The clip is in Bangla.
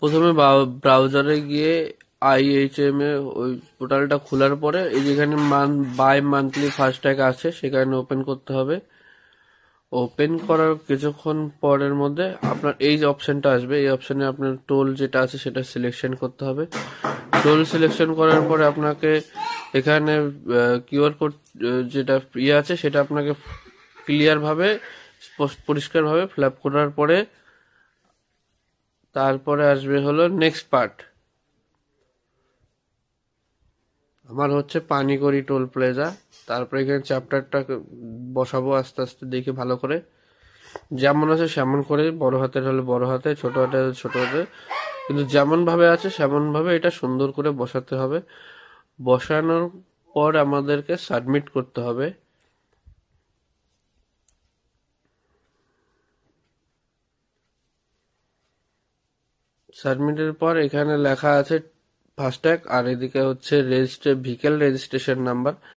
প্রথমে ব্রাউজারে গিয়ে IHM এ ওই পোর্টালটা খোলার পরে এই যেখানে বাই মান্থলি ফাস্ট্যাগ আছে সেখানে ওপেন করতে হবে। ওপেন করার কিছুক্ষণ পরের মধ্যে আপনার এই যে অপশনটা আসবে, এই অপশনে আপনার টোল যেটা আছে সেটা সিলেকশন করতে হবে। টোল সিলেকশন করার পরে আপনাকে এখানে কিউআর কোড যেটা ইয়ে আছে সেটা আপনাকে ক্লিয়ারভাবে পরিষ্কারভাবে ফিল আপ করার পরে তারপরে আসবে হলো নেক্সট পার্ট। আমার হচ্ছে পানিকড়ি টোল প্লাজা। তারপরে এখানে চ্যাপ্টারটা বসাবো আস্তে আস্তে দেখে ভালো করে, যেমন আছে সেমন করে, বড় হাতের হলে বড় হাতে, ছোট হাতে হলে ছোট হাতে, কিন্তু যেমন ভাবে আছে সেমন ভাবে এটা সুন্দর করে বসাতে হবে। বসানোর পর আমাদেরকে সাবমিট করতে হবে। সাবমিটের পর এখানে লেখা আছে ফাস্ট্যাগ আর এদিকে হচ্ছে ভেহিকেল রেজিস্ট্রেশন নাম্বার।